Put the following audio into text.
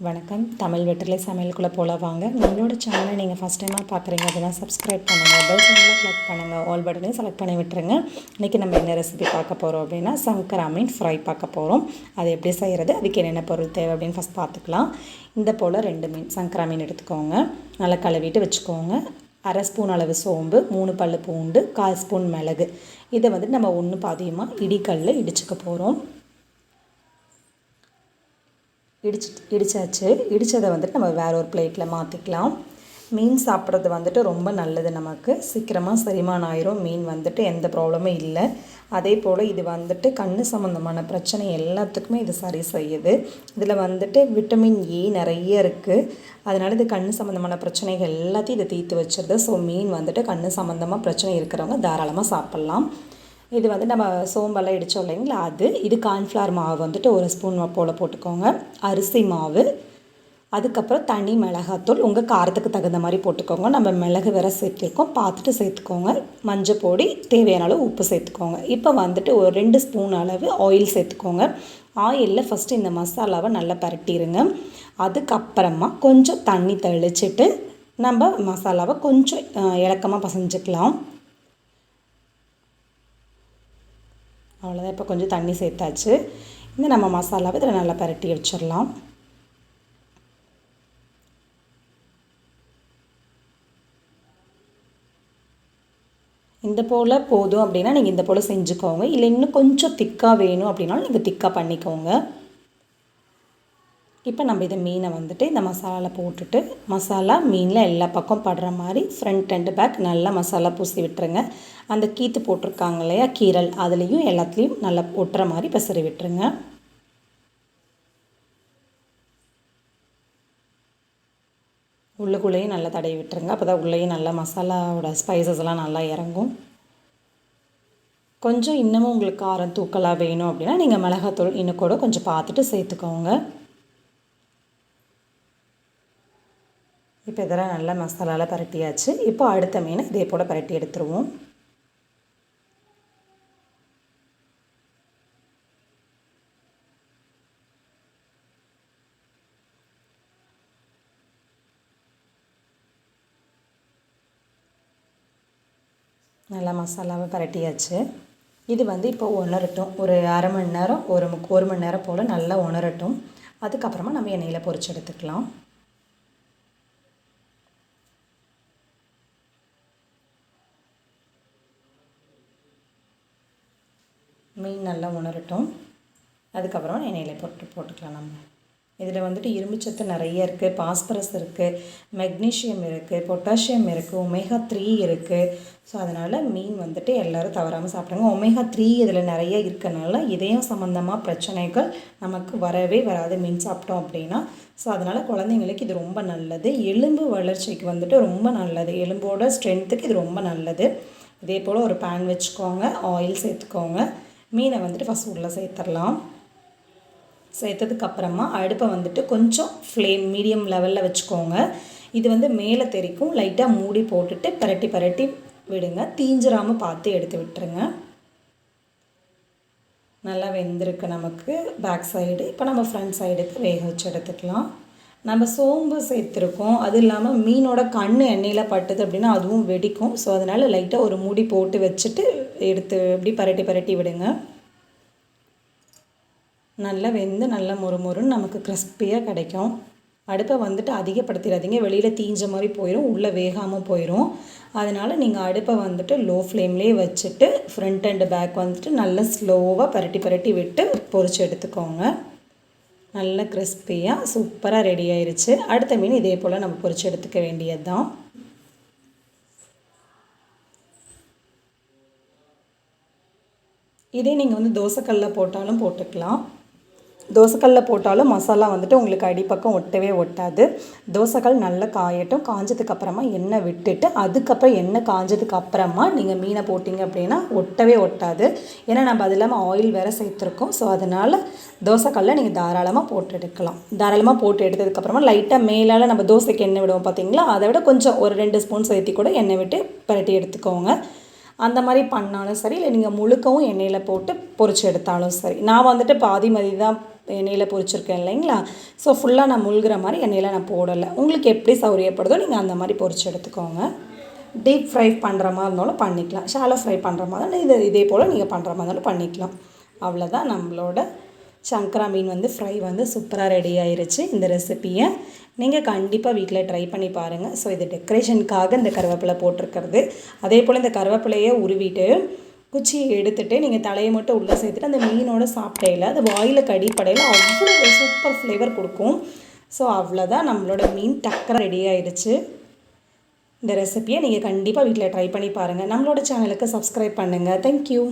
வணக்கம். தமிழ் வெற்றிலை சமையலுக்குள்ளே போல வாங்க. நம்மளோட சேனலை நீங்கள் ஃபஸ்ட் டைமாக பார்க்குறீங்க அப்படின்னா சப்ஸ்கிரைப் பண்ணுங்கள், பெல் சிம்பிளை கிளிக் பண்ணுங்கள், ஆல் பட்டனையும் செலக்ட் பண்ணி விட்டுருங்க. இன்றைக்கி நம்ம என்ன ரெசிபி பார்க்க போகிறோம் அப்படின்னா சங்கரா மீன் ஃப்ரை பார்க்க போகிறோம். அது எப்படி செய்கிறது, அதுக்கு என்னென்ன பொருள் தேவை அப்படின்னு ஃபஸ்ட் பார்த்துக்கலாம். இந்த போல் 2 மீன் சங்கரா மீன் எடுத்துக்கோங்க. நல்லா கழுவிட்டு வச்சுக்கோங்க. 1/2 ஸ்பூன் அளவு சோம்பு, 3 பல் பூண்டு, 1/4 ஸ்பூன் மிளகு. இதை நம்ம ஒன்று பாதியமாக இடிக்கல்ல இடிச்சுக்க போகிறோம். இடித்தாச்சு. இடித்ததை நம்ம வேறு ஒரு பிளேட்டில் மாற்றிக்கலாம். மீன் சாப்பிட்றது ரொம்ப நல்லது, நமக்கு சீக்கிரமாக செரிமானம் ஆயிரும். மீன் எந்த ப்ராப்ளமும் இல்லை. அதே போல் இது கண் சம்மந்தமான பிரச்சனை எல்லாத்துக்குமே இது சரி செய்யுது. இதில் விட்டமின் ஏ நிறைய இருக்குது. அதனால் இது கண் சம்மந்தமான பிரச்சனைகள் எல்லாத்தையும் இதை தீர்த்து வச்சிருது. ஸோ மீன் கண் சம்மந்தமாக பிரச்சனை இருக்கிறவங்க தாராளமாக சாப்பிட்லாம். இது நம்ம சோம்பெல்லாம் இடித்தோம் இல்லைங்களா, இது கார்ன்ஃப்ளவர் மாவு 1 ஸ்பூன் போல் போட்டுக்கோங்க. அரிசி மாவு, அதுக்கப்புறம் தனி மிளகாத்தூள் உங்கள் காரத்துக்கு தகுந்த மாதிரி போட்டுக்கோங்க. நம்ம மிளகு வேற சேர்த்துருக்கோம், பார்த்துட்டு சேர்த்துக்கோங்க. மஞ்சள் பொடி, தேவையான அளவு உப்பு சேர்த்துக்கோங்க. இப்போ ஒரு 2 ஸ்பூன் அளவு ஆயில் சேர்த்துக்கோங்க. ஆயிலில் ஃபஸ்ட்டு இந்த மசாலாவை நல்லா பரட்டிடுங்க. அதுக்கப்புறமா கொஞ்சம் தண்ணி தெளிச்சிட்டு நம்ம மசாலாவை கொஞ்சம் இலக்கமாக பசைஞ்சிக்கலாம். அவ்வளோதான். இப்போ கொஞ்சம் தண்ணி சேர்த்தாச்சு. நம்ம மசாலாவை இதில் நல்லா பரட்டி வச்சிடலாம். இந்த போல் போதும் அப்படின்னா நீங்கள் இந்த போல் செஞ்சுக்கோங்க. இல்லை இன்னும் கொஞ்சம் திக்காக வேணும் அப்படின்னாலும் நீங்கள் திக்காக பண்ணிக்கோங்க. இப்போ நம்ம இதை மீனை இந்த மசாலாவில் போட்டுட்டு மசாலா மீனில் எல்லா பக்கம் படுற மாதிரி ஃப்ரண்ட் அண்ட் பேக் நல்லா மசாலா பூசி விட்டுருங்க. அந்த கீத்து போட்டிருக்காங்க இல்லையா, கீரல், அதுலேயும் எல்லாத்துலேயும் நல்லா ஒட்டுற மாதிரி பசறி விட்டுருங்க. உள்ளுக்குள்ளேயும் நல்லா தடவி விட்டுருங்க. அப்போ தான் உள்ளேயும் நல்லா மசாலாவோட ஸ்பைசஸ் எல்லாம் நல்லா இறங்கும். கொஞ்சம் இன்னமும் உங்களுக்கு காரம் தூக்கலாக வேணும் அப்படின்னா நீங்கள் மிளகாத்தூள் இன்னும் கூட கொஞ்சம் பார்த்துட்டு சேர்த்துக்கோங்க. இப்போ இதெல்லாம் நல்லா மசாலாவில் பரட்டியாச்சு. இப்போ அடுத்த மீனை இதே போல் பரட்டி எடுத்துருவோம். நல்லா மசாலாவை பரட்டியாச்சு. இது இப்போ உணரட்டும். ஒரு அரை மணி நேரம், ஒரு மணி நேரம் போல் நல்லா உணரட்டும். அதுக்கப்புறமா நம்ம எண்ணெயில் பொரிச்சு எடுத்துக்கலாம். மீன் நல்லா உணரட்டும். அதுக்கப்புறம் எண்ணெயில் போட்டுக்கலாம். நம்ம இதில் இரும்புச்சத்து நிறைய இருக்குது, பாஸ்பரஸ் இருக்குது, மெக்னீஷியம் இருக்குது, பொட்டாசியம் இருக்குது, ஒமேகா 3 இருக்குது. ஸோ அதனால் மீன் எல்லோரும் தவறாமல் சாப்பிடுங்க. ஒமேகா 3 இதில் நிறைய இருக்கனால இதயம் சம்மந்தமாக பிரச்சனைகள் நமக்கு வரவே வராது மீன் சாப்பிட்டோம் அப்படின்னா. ஸோ அதனால் குழந்தைங்களுக்கு இது ரொம்ப நல்லது. எலும்பு வளர்ச்சிக்கு ரொம்ப நல்லது. எலும்போட ஸ்ட்ரென்த்துக்கு இது ரொம்ப நல்லது. இதே போல் ஒரு பேன் வச்சுக்கோங்க, ஆயில் சேர்த்துக்கோங்க. மீனை ஃபஸ்ட் உள்ளே சேர்த்துடலாம். சேர்த்ததுக்கப்புறமா அடுப்பை கொஞ்சம் ஃப்ளேம் மீடியம் லெவலில் வச்சுக்கோங்க. இது மேலே தெரிக்கும். லைட்டாக மூடி போட்டுட்டு பரட்டி விடுங்க. தீஞ்சிராமல் பார்த்து எடுத்து விட்டுருங்க. நல்லா வெந்திருக்கு நமக்கு பேக் சைடு. இப்போ நம்ம ஃப்ரண்ட் சைடுக்கு வேக வச்சு எடுத்துக்கலாம். நம்ம சோம்பு சேர்த்துருக்கோம். அது இல்லாமல் மீனோட கண் எண்ணெயில் பட்டுது அப்படின்னா அதுவும் வெடிக்கும். ஸோ அதனால் லைட்டாக ஒரு மூடி போட்டு வச்சுட்டு எடுத்து இப்படி பரட்டி விடுங்க. நல்லா வெந்து நல்லா மொறுமொறுன்னு நமக்கு கிறிஸ்பியாக கிடைக்கும். அடுப்பை அதிகப்படுத்திடாதீங்க. வெளியில் தீஞ்ச மாதிரி போயிடும், உள்ளே வேகாமல் போயிடும். அதனால் நீங்கள் அடுப்பை லோ ஃப்ளேம்லேயே வச்சுட்டு ஃப்ரண்ட் அண்ட் பேக் நல்லா ஸ்லோவாக பரட்டி விட்டு பொரிச்சு எடுத்துக்கோங்க. நல்ல கிறிஸ்பியாக சூப்பராக ரெடி ஆயிடுச்சு. அடுத்த மீன் இதே போல் நம்ம பொரிச்சு எடுத்துக்க வேண்டியது தான். இதே நீங்கள் தோசைக்கல்லில் போட்டாலும் போட்டுக்கலாம். தோசைக்கல்லில் போட்டாலும் மசாலா உங்களுக்கு அடிப்பக்கம் ஒட்டவே ஒட்டாது. தோசைக்கல் நல்லா காயட்டும். காஞ்சதுக்கப்புறமா எண்ணெய் விட்டுட்டு அதுக்கப்புறம் எண்ணெய் காஞ்சதுக்கப்புறமா நீங்கள் மீனை போட்டிங்க அப்படின்னா ஒட்டவே ஒட்டாது. ஏன்னா நம்ம அது இல்லாமல் ஆயில் வேறு சேர்த்துருக்கோம். ஸோ அதனால் தோசைக்கல்லில் நீங்கள் தாராளமாக போட்டு எடுக்கலாம். தாராளமாக போட்டு எடுத்ததுக்கப்புறமா லைட்டாக மேலால் நம்ம தோசைக்கு எண்ணெய் விடுவோம் பார்த்தீங்களா, அதை விட கொஞ்சம் ஒரு 2 ஸ்பூன் சேர்த்தி கூட எண்ணெய் விட்டு பரட்டி எடுத்துக்கோங்க. அந்த மாதிரி பண்ணாலும் சரி, இல்லை நீங்கள் முழுக்கவும் எண்ணெயில் போட்டு பொரிச்சு எடுத்தாலும் சரி. நான் பாதி மாதிரி தான் எண்ணெயில் பொரிச்சிருக்கேன் இல்லைங்களா. ஸோ ஃபுல்லாக நான் முழுகிற மாதிரி எண்ணெயில் நான் போடலை. உங்களுக்கு எப்படி சௌரியப்படுதோ நீங்கள் அந்த மாதிரி பொரிச்சு எடுத்துக்கோங்க. டீப் ஃப்ரை பண்ணுற மாதிரி இருந்தாலும் பண்ணிக்கலாம், ஷாலோ ஃப்ரை பண்ணுற மாதிரி இருந்தாலும் இதே போல் நீங்கள் பண்ணுற மாதிரி இருந்தாலும் பண்ணிக்கலாம். அவ்வளோதான், நம்மளோட சங்கரா மீன் வந்து ஃப்ரை வந்து சூப்பராக ரெடி ஆயிருச்சு. இந்த ரெசிப்பியை நீங்கள் கண்டிப்பாக வீட்டில் ட்ரை பண்ணி பாருங்கள். ஸோ இது டெக்கரேஷனுக்காக இந்த கருவேப்பிலை போட்டிருக்கிறது. அதே போல் இந்த கருவேப்பிலையை உருவிட்டு குச்சியை எடுத்துகிட்டு நீங்கள் தலையை மட்டும் உள்ளே சேர்த்துட்டு அந்த மீனோட சாப்பிடையில் அது வாயில் கடிப்படையில் அவ்வளோ சூப்பர் ஃப்ளேவர் கொடுக்கும். ஸோ அவ்வளோதான், நம்மளோட மீன் டக்கராக ரெடி ஆயிடுச்சு. இந்த ரெசிப்பியை நீங்கள் கண்டிப்பாக வீட்டில் ட்ரை பண்ணி பாருங்கள். நம்மளோட சேனலுக்கு சப்ஸ்கிரைப் பண்ணுங்கள். தேங்க்யூ.